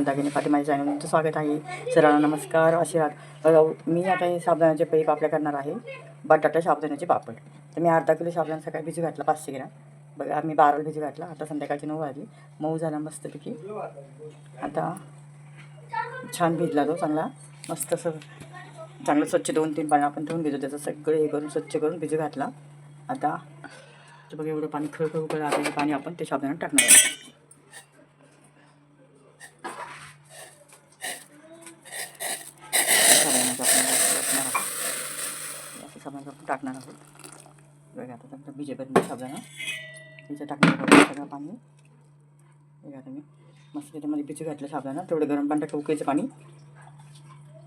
दागिने पाठी माझ्या चॅनलमध्ये स्वागत आहे. सर्वांना नमस्कार, आशीर्वाद. बघा मी आता हे साबुदाण्याचे पै पापड्या करणार आहे. बटाटा साबुदाण्याचे पापड. तर मी अर्धा किलो साबुदाणा सकाळी भिजू घातला 500 ग्रॅम. बघा मी 12 भिजू घातला. आता संध्याकाळची 9 वाजली. मऊ झाला मस्तपैकी. आता छान भिजला तो चांगला मस्त असं चांगलं स्वच्छ 2-3 पाणी आपण धुवून घेतो. त्याचं सगळं हे करून स्वच्छ करून भिजू घातला. आता तर बघा एवढं पाणी खळखळ उकळलं. आता हे पाणी आपण ते साबुदाणा टाकणार आहे. साबुदाणा आपण टाकणार आहोत. बघा आता त्यानंतर भिजेपर्यंत साबुदाणा तिचं टाकणार आहोत सगळं पाणी. बघा आता मी मस्त त्याच्यामध्ये भिजू घातलं साबुदाणा. तेवढं गरम पाणी टाकलं, उकळीचं पाणी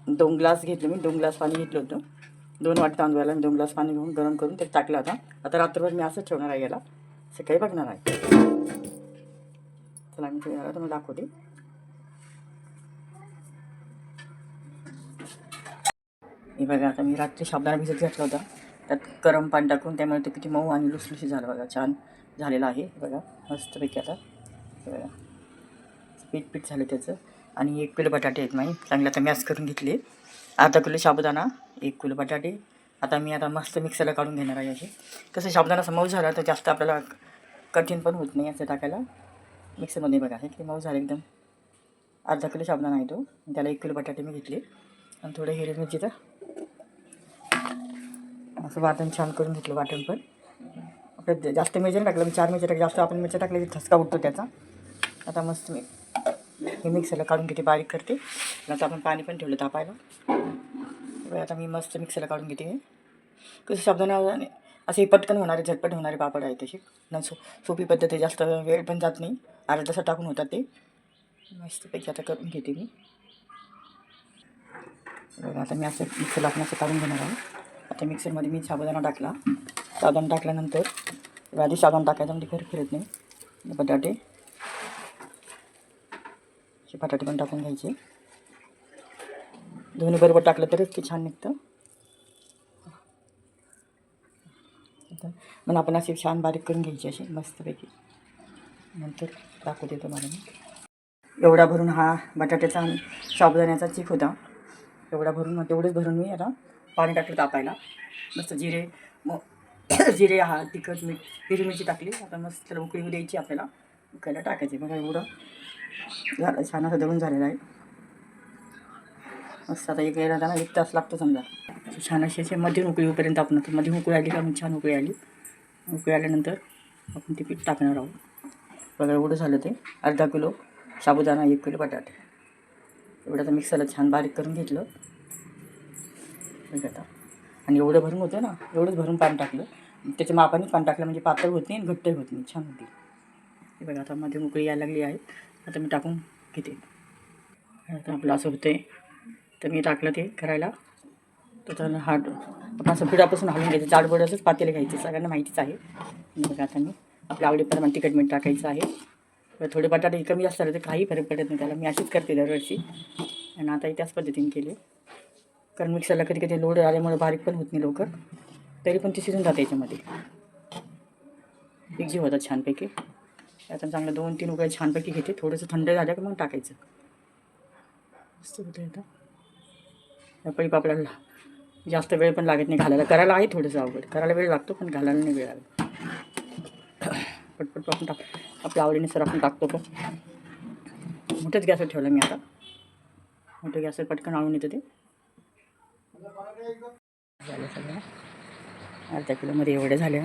2 ग्लास घेतलं. मी 2 ग्लास पाणी घेतलं होतं. 2 वाटी तांदूळाला 2 ग्लास पाणी घेऊन गरम करून ते टाकलं. आता रात्रभर मी असंच ठेवणार आहे. याला सकाळी बघणार आहे. चला मी तुम्हाला तुम्हाला दाखवते. हे बघा आता मी रात्री साबुदाणा भिजत घातला होता. त्यात गरम पाणी टाकून, त्यामुळे तो किती मऊ आणि लुसलुशी झाला. बघा छान झालेला आहे. बघा मस्तपैकी आता बघा पीठ झालं त्याचं. आणि 1 किलो बटाटे आहेत माझे चांगले आता मॅश करून घेतले. अर्धा किलो साबुदाणा, 1 किलो बटाटे. आता मस्त मिक्सरला काढून घेणार आहे. असे कसं साबुदाणा मऊ झाला तर जास्त आपल्याला कठीण पण होत नाही असं टाकायला मिक्सरमध्ये. बघा हे की मऊ झालं एकदम. अर्धा किलो साबुदाणा आहे तो. त्याला 1 किलो बटाटे मी घेतले आणि थोडे हिरवी मिरचीचं असं वाटण छान करून घेतलं. वाटण पण आपलं जास्त मिरची टाकलं. मी 4 मिरची टाकली. जास्त आपण मिरची टाकली की ठसका उठतो त्याचा. आता मस्त मी हे मिक्सरला काढून घेते, बारीक करते. नंतर आपण पाणी पण ठेवलं तापायला. आता मी मस्त मिक्सरला काढून घेते. कसं साबुदाणा असे पटकन होणारे झटपट होणारे पापड आहे तसे न सोपी पद्धत आहे. जास्त वेळ पण जात नाही. अर्धा तासात टाकून होतात ते. मस्तपैकी आता करून घेते मी. बघा आता मी असं मिक्सरला आपण असं काढून घेणार आहे. आता मिक्सरमध्ये मी साबुदाणा टाकला. साबुदाणा टाकल्यानंतर आधी साबुदाणा टाकायचा म्हणजे फिरत नाही. बटाटे पण टाकून घ्यायचे. दोन्ही बरोबर टाकलं तरच ते छान निघतं. मग आपण असे छान बारीक करून घ्यायचे असे मस्तपैकी. नंतर टाकू देतो मला मी. एवढा भरून हा बटाट्याचा आणि साबुदाण्याचा चीक होता. एवढा भरून तेवढेच भरून मी आता पाणी टाकलं तापायला. मस्त जिरे हा तिखट मीठ हिरवी मिरची टाकली. आता मस्त त्याला उकळी द्यायची आपल्याला. उकळायला टाकायचे. बघा एवढं झालं छान असं दळून झालेलं आहे. मस्त आता जाताना 1 तास लागतो समजा. छान असे मध्यम उकळी होईपर्यंत आपण मध्यम उकळी आली का छान उकळी आली. उकळी आल्यानंतर आपण ते पीठ टाकणार आहोत. बघा एवढं झालं ते. अर्धा किलो साबुदाणा, 1 किलो बटाटे. एवढं आता मिक्सरला छान बारीक करून घेतलं. बघा आता आणि एवढं भरून होतं ना, एवढंच भरून पाणी टाकलं. त्याच्या मापाने पाणी टाकलं म्हणजे पातळ होत नाही आणि घट्टही होत नाही, छान होती. हे बघा आता मध्ये उकळी यायला लागली आहे. आता मी टाकून घेते. आता आपलं असं होतं आहे. तर मी टाकलं ते करायला. तर त्याला आपण असं पिठापासून हलवून घ्यायचं. जाडबोडाचंच पातेलं घ्यायचे, सगळ्यांना माहितीच आहे. बघा आता मी आपल्या आवडीप्रमाणे तिखट मीठ टाकायचं आहे. थोडे बटाटे कमी जास्त झाले तर काही फरक पडत नाही त्याला. मी अशीच करते दरवर्षी. आणि आताही त्याच पद्धतीने केले. कारण मिक्सरला कधी कधी लोड आल्यामुळे बारीक पण होत नाही लवकर. तरी पण ती शिजून जाते याच्यामध्ये. एकजीव होतात छानपैकी. आता चांगलं 2-3 उकळ्या छानपैकी घेते. थोडंसं थंड झालं की मग टाकायचं. मस्त होतं आता पळी पापडाला. जास्त वेळ पण लागत नाही घालायला. करायला आहे थोडंसं अवघड. करायला वेळ लागतो पण घालायला नाही वेळ लागत. पटपट आपण आपल्या आवडीनुसार आपण टाकतो. पण मोठ्याच गॅसवर ठेवलं मी आता. मोठ्या गॅसवर पटकन आणून येतं ते. झालं सगळं. अर्धा किलोमध्ये एवढे झाले.